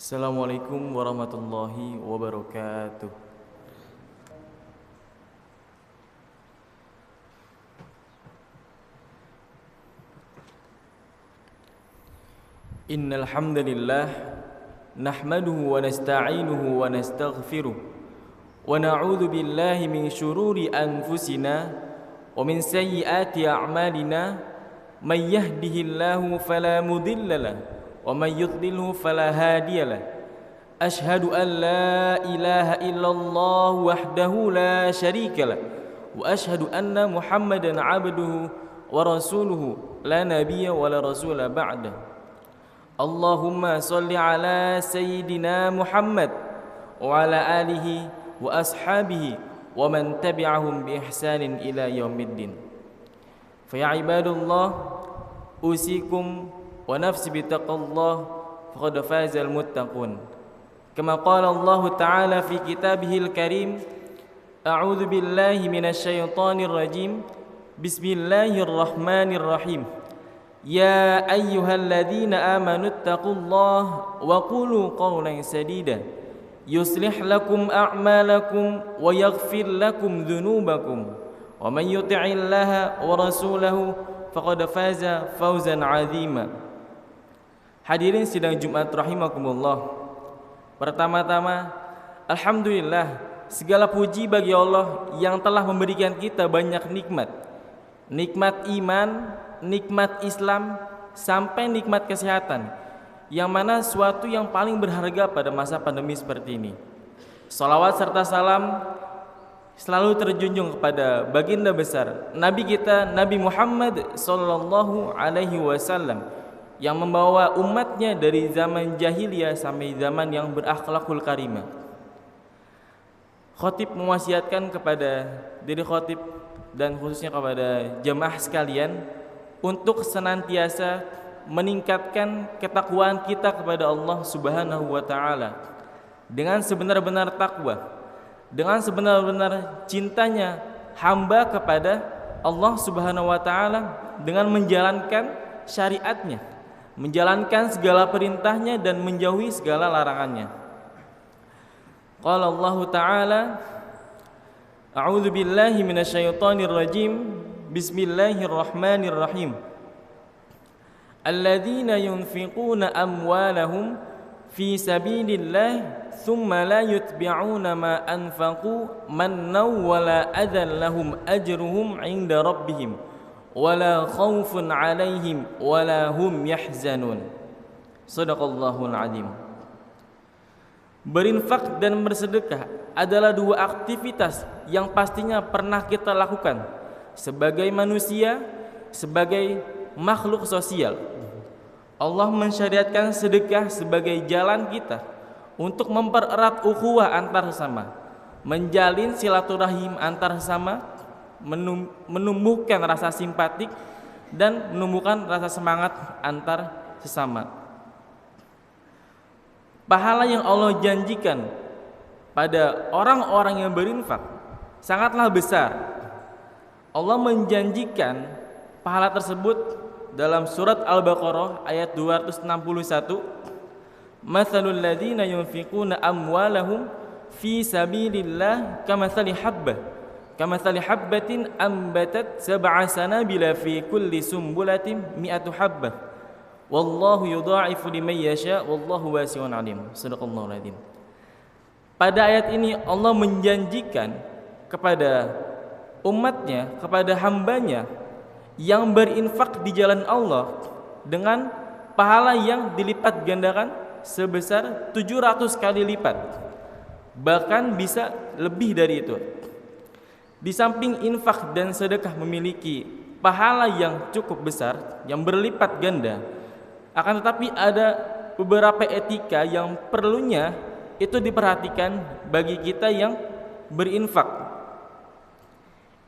Assalamualaikum warahmatullahi wabarakatuh. Innal hamdalillah nahmaduhu wa nasta'inuhu wa nastaghfiruh wa na'udzu billahi min shururi anfusina wa min sayyiati a'malina may yahdihillahu fala mudilla lahu wa may yudlilhu fala hadiya lahu. Ashhadu an la ilaha illallah wahdahu la syarika lahu wa ashhadu anna Muhammadan 'abduhu wa rasuluhu la nabiyya wa la rasula ba'dahu. Allahumma salli ala sayyidina Muhammad wa ala alihi wa ashabihi wa man tabi'ahum bi ihsanin ila yaumiddin. Fa ya ibadallah, usikum wa nafsi bi taqwallah faqad fazal muttaqun. Kama qala Allah Ta'ala fi kitabihil karim, a'udzu billahi minasy syaithanir rajim. Bismillahirrahmanirrahim. Ya ayyuhalladzina amanu taqullaha wa qulu qawlan sadida yuslih lakum a'malakum wa yaghfir lakum dhunubakum wa man yuti'illaha wa rasulahu faqad faza fawzan 'azima. Hadirin sidang Jumat rahimakumullah. Pertama-tama, alhamdulillah, segala puji bagi Allah yang telah memberikan kita banyak nikmat. Nikmat iman, nikmat Islam, sampai nikmat kesehatan, yang mana suatu yang paling berharga pada masa pandemi seperti ini. Salawat serta salam selalu terjunjung kepada baginda besar Nabi kita, Nabi Muhammad sallallahu alaihi wasallam, yang membawa umatnya dari zaman jahiliyah sampai zaman yang berakhlakul karimah. Khatib mewasiatkan kepada diri khatib dan khususnya kepada jemaah sekalian untuk senantiasa meningkatkan ketakwaan kita kepada Allah Subhanahu wa taala dengan sebenar-benar takwa, dengan sebenar-benar cintanya hamba kepada Allah Subhanahu wa taala, dengan menjalankan syariatnya, menjalankan segala perintahnya dan menjauhi segala larangannya. Qala Allah Ta'ala, a'udzu billahi minasyaitonir rajim. Bismillahirrahmanirrahim. Alladzina yunfiquna amwalahum fi sabilillah thumma la yutbi'una ma anfaqu mannaw wala adhan lahum ajruhum 'inda rabbihim wala khaufun 'alaihim wala hum yahzanun. Shadaqallahul 'azim. Berinfak dan bersedekah adalah dua aktivitas yang pastinya pernah kita lakukan sebagai manusia, sebagai makhluk sosial. Allah mensyariatkan sedekah sebagai jalan kita untuk mempererat ukhuwah antar sesama, menjalin silaturahim antar sesama, menumbuhkan rasa simpatik dan menumbuhkan rasa semangat antar sesama. Pahala yang Allah janjikan pada orang-orang yang berinfak sangatlah besar. Allah menjanjikan pahala tersebut dalam surat Al-Baqarah ayat 261. Matsalul ladzina yunfiquna amwalahum fi sabilillah kamatsali habbatin ambatat sab'a sanabila fi kulli sumbulatin mi'atu habbah. Wallahu yudha'ifu liman yasha wallahu wasi'un 'alim. Shadaqallahul 'adzim. Pada ayat ini Allah menjanjikan kepada umatnya, kepada hambanya yang berinfak di jalan Allah dengan pahala yang dilipat gandakan sebesar 700 kali lipat, bahkan bisa lebih dari itu. Di samping infak dan sedekah memiliki pahala yang cukup besar, yang berlipat ganda, akan tetapi ada beberapa etika yang perlunya itu diperhatikan bagi kita yang berinfak.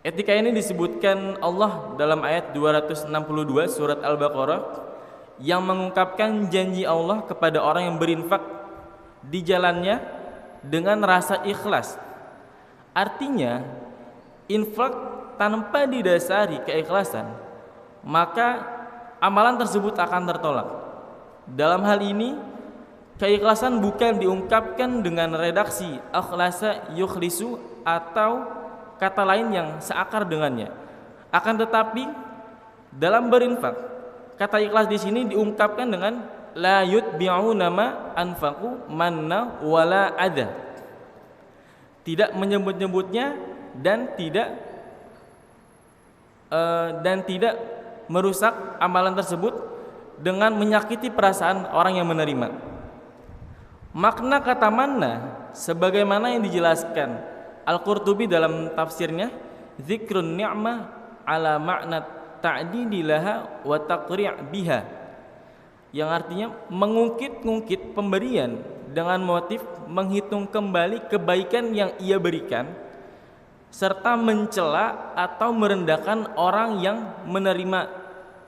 Etika ini disebutkan Allah dalam ayat 262 surat Al-Baqarah, yang mengungkapkan janji Allah kepada orang yang berinfak di jalannya dengan rasa ikhlas. Artinya, infak tanpa didasari keikhlasan, maka amalan tersebut akan tertolak. Dalam hal ini, Keikhlasan bukan diungkapkan dengan redaksi akhlasa yukhlisu atau kata lain yang seakar dengannya. Akan tetapi dalam berinfak, kata ikhlas di sini diungkapkan dengan la yutbi'una ma anfaqu manna wala adha. Tidak menyebut-nyebutnya dan tidak merusak amalan tersebut dengan menyakiti perasaan orang yang menerima. Makna kata manna sebagaimana yang dijelaskan Al-Qurtubi dalam tafsirnya, zikrun ni'mah ala makna ta'didi laha wa taqri' biha, yang artinya mengungkit-ungkit pemberian dengan motif menghitung kembali kebaikan yang ia berikan serta mencela atau merendahkan orang yang menerima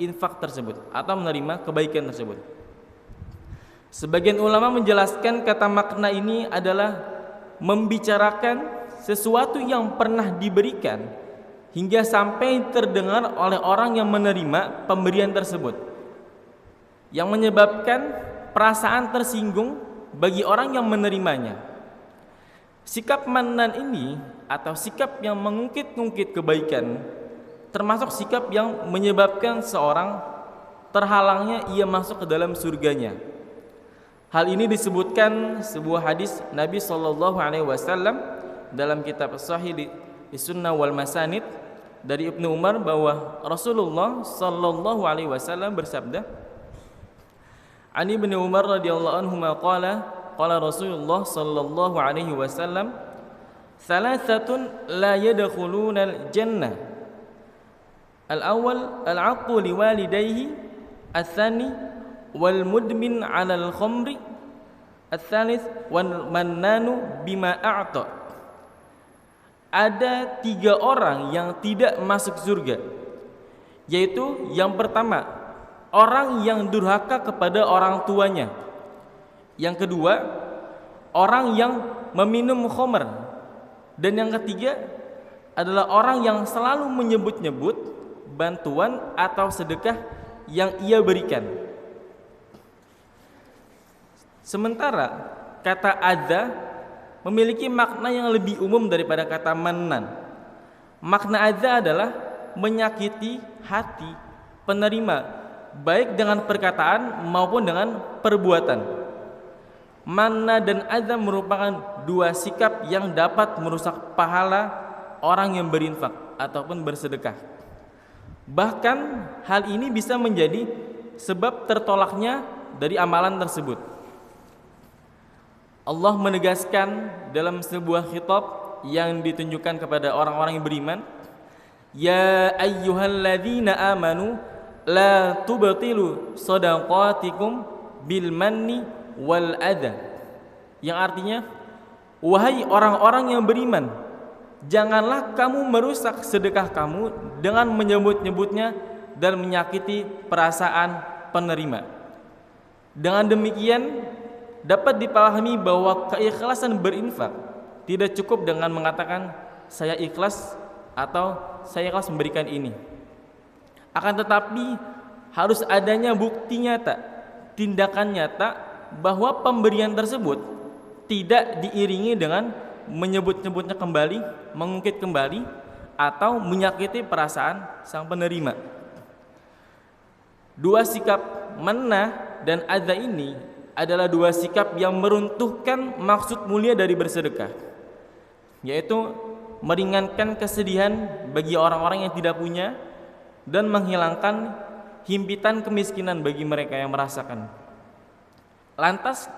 infak tersebut atau menerima kebaikan tersebut. Sebagian ulama menjelaskan kata makna ini adalah membicarakan sesuatu yang pernah diberikan hingga sampai terdengar oleh orang yang menerima pemberian tersebut, yang menyebabkan perasaan tersinggung bagi orang yang menerimanya. Sikap mannan ini atau sikap yang mengungkit-ungkit kebaikan termasuk sikap yang menyebabkan seorang terhalangnya ia masuk ke dalam surganya. Hal ini disebutkan sebuah hadis Nabi SAW dalam kitab Sahih di Sunnah wal Masanid dari Ibnu Umar bahwa Rasulullah SAW bersabda, Ani bin Umar radhiyallahu anhu qala Rasulullah sallallahu alaihi wasallam, "Thalathatun la yadkhuluna al-jannah. Al-awwal al-'aqu liwalidayhi, ats-tsani wal mudmin 'ala al-khamri, ats-tsalits wal mannanu bima a'ta." Ada 3 orang yang tidak masuk surga, yaitu yang pertama, orang yang durhaka kepada orang tuanya. Yang kedua, orang yang meminum khamr. Dan yang ketiga adalah orang yang selalu menyebut-nyebut bantuan atau sedekah yang ia berikan. Sementara kata adza memiliki makna yang lebih umum daripada kata mannan. Makna adza adalah menyakiti hati penerima, baik dengan perkataan maupun dengan perbuatan. Manna dan adza merupakan 2 sikap yang dapat merusak pahala orang yang berinfak ataupun bersedekah. Bahkan hal ini bisa menjadi sebab tertolaknya dari amalan tersebut. Allah menegaskan dalam sebuah khitab yang ditunjukkan kepada orang-orang yang beriman, ya ayyuhalladzina amanu la tubtilu shadaqatikum bil manni wal adha, yang artinya, wahai orang-orang yang beriman, janganlah kamu merusak sedekah kamu dengan menyebut-nyebutnya dan menyakiti perasaan penerima. Dengan demikian dapat dipahami bahwa keikhlasan berinfak tidak cukup dengan mengatakan saya ikhlas atau saya ikhlas memberikan ini. Akan tetapi harus adanya bukti nyata, tindakan nyata bahwa pemberian tersebut tidak diiringi dengan menyebut-nyebutnya kembali, mengungkit kembali, atau menyakiti perasaan sang penerima. 2 sikap manna dan adza ini adalah 2 sikap yang meruntuhkan maksud mulia dari bersedekah, yaitu meringankan kesedihan bagi orang-orang yang tidak punya dan menghilangkan himpitan kemiskinan bagi mereka yang merasakan. Lantas,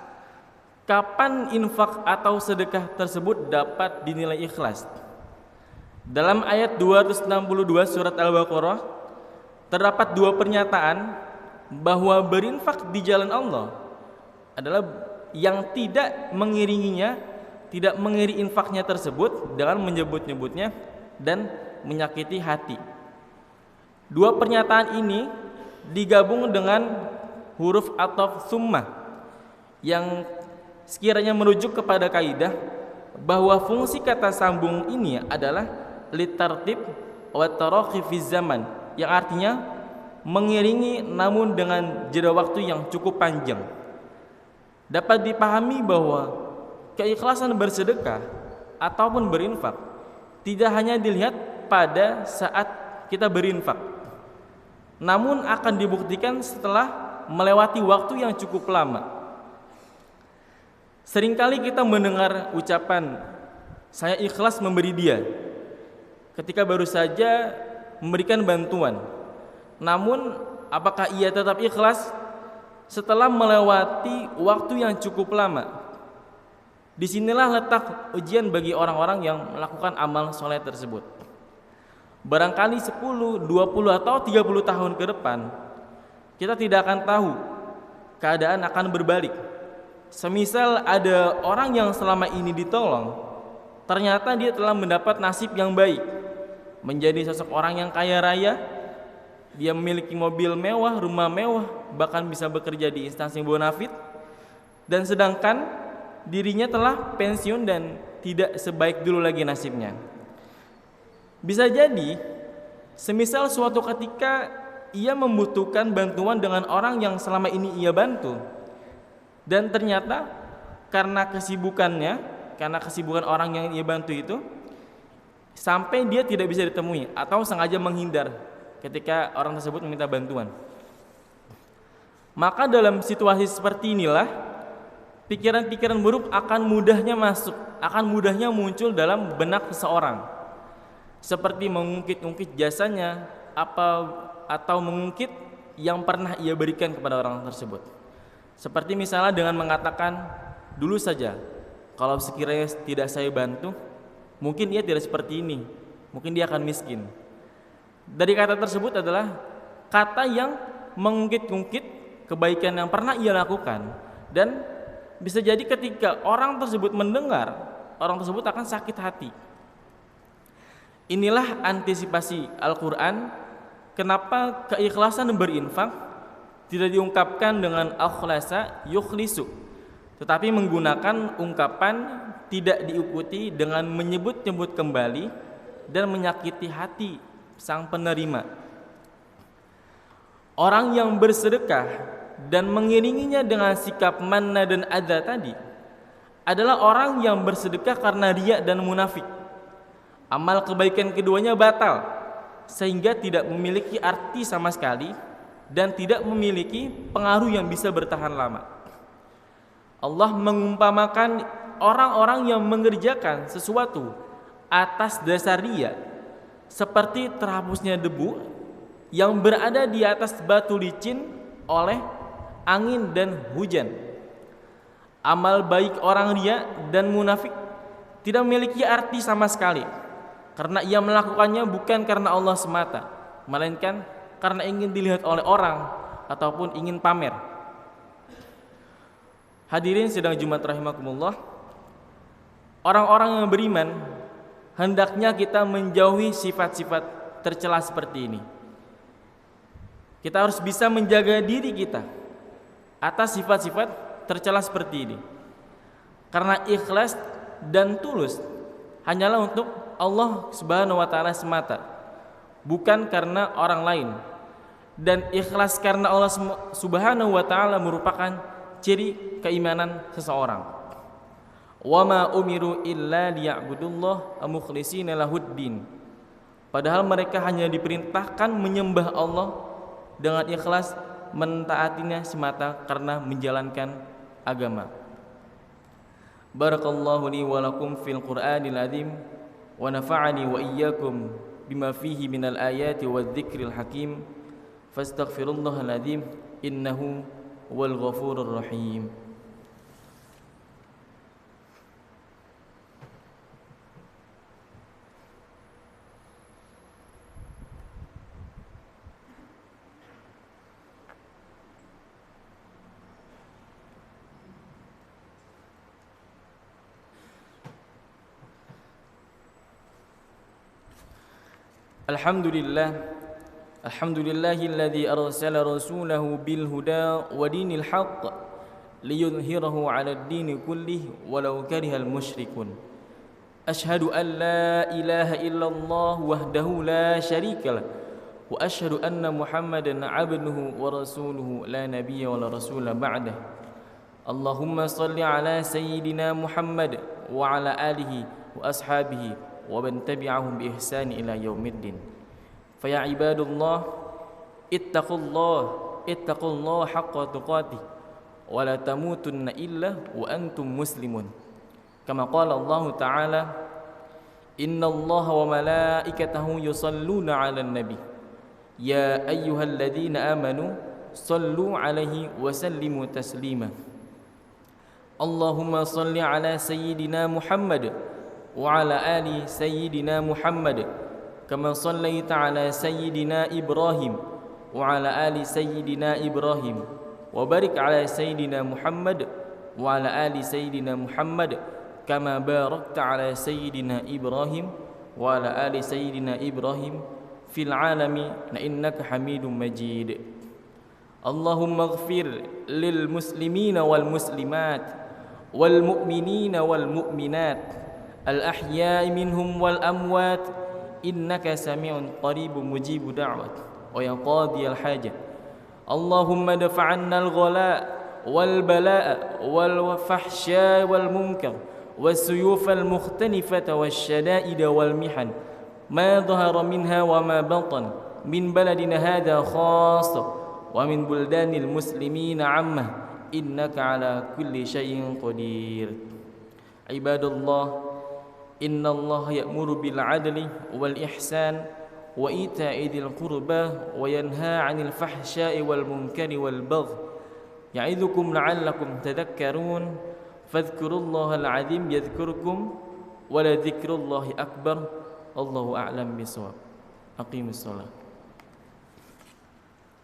kapan infak atau sedekah tersebut dapat dinilai ikhlas? Dalam ayat 262 surat Al-Baqarah terdapat 2 pernyataan bahwa berinfak di jalan Allah adalah yang tidak mengiringinya, tidak mengiri infaknya tersebut dengan menyebut-nyebutnya dan menyakiti hati. 2 pernyataan ini digabung dengan huruf ataf tsumma yang sekiranya merujuk kepada kaidah bahwa fungsi kata sambung ini adalah litartib wa taraqi fi zaman, yang artinya mengiringi namun dengan jeda waktu yang cukup panjang. dapat dipahami bahwa keikhlasan bersedekah ataupun berinfak tidak hanya dilihat pada saat kita berinfak, namun akan dibuktikan setelah melewati waktu yang cukup lama. Seringkali kita mendengar ucapan saya ikhlas memberi dia ketika baru saja memberikan bantuan. Namun apakah ia tetap ikhlas setelah melewati waktu yang cukup lama? Disinilah letak ujian bagi orang-orang yang melakukan amal soleh tersebut. Barangkali 10, 20 atau 30 tahun ke depan kita tidak akan tahu, keadaan akan berbalik. Semisal ada orang yang selama ini ditolong, ternyata dia telah mendapat nasib yang baik, menjadi sosok orang yang kaya raya. Dia memiliki mobil mewah, rumah mewah, bahkan bisa bekerja di instansi bonafit. Dan sedangkan dirinya telah pensiun dan tidak sebaik dulu lagi nasibnya. Bisa jadi semisal suatu ketika ia membutuhkan bantuan dengan orang yang selama ini ia bantu, dan ternyata karena kesibukan orang yang ia bantu itu, sampai dia tidak bisa ditemui atau sengaja menghindar ketika orang tersebut meminta bantuan. Maka dalam situasi seperti inilah pikiran-pikiran buruk akan mudahnya muncul dalam benak seseorang, seperti mengungkit-ungkit jasanya atau mengungkit yang pernah ia berikan kepada orang tersebut. Seperti misalnya dengan mengatakan, dulu saja kalau sekiranya tidak saya bantu, mungkin ia tidak seperti ini, mungkin dia akan miskin. Dari kata tersebut adalah kata yang mengungkit-ungkit kebaikan yang pernah ia lakukan, dan bisa jadi ketika orang tersebut mendengar, orang tersebut akan sakit hati. Inilah antisipasi Al-Quran kenapa keikhlasan berinfak tidak diungkapkan dengan akhlasa yukhlisu, tetapi menggunakan ungkapan tidak diikuti dengan menyebut-nyebut kembali dan menyakiti hati sang penerima. Orang yang bersedekah dan mengiringinya dengan sikap manna dan adza tadi adalah orang yang bersedekah karena riya dan munafik. Amal kebaikan keduanya batal, sehingga tidak memiliki arti sama sekali dan tidak memiliki pengaruh yang bisa bertahan lama. Allah mengumpamakan orang-orang yang mengerjakan sesuatu atas dasar riya seperti terhapusnya debu yang berada di atas batu licin oleh angin dan hujan. Amal baik orang riya dan munafik tidak memiliki arti sama sekali, karena ia melakukannya bukan karena Allah semata, melainkan karena ingin dilihat oleh orang ataupun ingin pamer. Hadirin sidang Jumat rahimakumullah, orang-orang yang beriman hendaknya kita menjauhi sifat-sifat tercela seperti ini. Kita harus bisa menjaga diri kita atas sifat-sifat tercela seperti ini, karena ikhlas dan tulus hanyalah untuk Allah Subhanahu wa taala semata, bukan karena orang lain. Dan ikhlas karena Allah Subhanahu wa taala merupakan ciri keimanan seseorang. Wa ma umiru illa liya'budullaha mukhlishina lahuddin. Padahal mereka hanya diperintahkan menyembah Allah dengan ikhlas, mentaatinya semata karena menjalankan agama. Barakallahu li wa lakum fil Qur'anil azim wa nafa'ani wa iyyakum bima fihi minal ayati wadh-dhikril hakim. Fastaghfirullahal azim innahu huwal ghafurur rahim. Alhamdulillahilladzi arsala rasulahu bil huda wa dinil haqq liyudhhirahu 'alad dini kullih walau karihal musyrikun. Asyhadu an la ilaha illallah wahdahu la syarikalah wa asyhadu anna Muhammadan 'abduhu wa rasuluhu la nabiyya wa la rasula ba'dah. اللهم صل على سيدنا محمد وعلى آله وأصحابه ومن تبعهم بإحسان إلى يوم الدين. فيا عباد الله اتقوا الله حق تقاته ولا تموتن إلا وأنتم مسلمون. كما قال الله تعالى: إن الله وملائكته يصلون على النبي يا أيها الذين آمنوا صلوا عليه وسلموا تسليما. اللهم صل على سيدنا محمد وعلى آل سيدنا محمد كما صليت على سيدنا إبراهيم وعلى آل سيدنا إبراهيم وبارك على سيدنا محمد وعلى آل سيدنا محمد كما باركت على سيدنا إبراهيم وعلى آل سيدنا إبراهيم في العالمين إنك حميد مجيد. اللهم اغفر للمسلمين والمسلمات والمؤمنين والمؤمنات الأحياء منهم والأموات إنك سميع قريب مجيب دعوة ويا قاضي الحاجة. اللهم ادفع عنا الغلاء والبلاء والفحشاء والمنكر والسيوف المختلفة والشدائد والمحن ما ظهر منها وما بطن من بلدنا هذا خاصة ومن بلدان المسلمين عامة إنك على كل شيء قدير. عباد الله إن الله يأمر بالعدل والإحسان وإيتاء ذي القربى وينهى عن الفحشاء والمنكر والبغي يعظكم لعلكم تذكرون. فاذكروا الله العظيم يذكركم ولذكر الله أكبر. الله أعلم بالصواب. أقيموا الصلاة.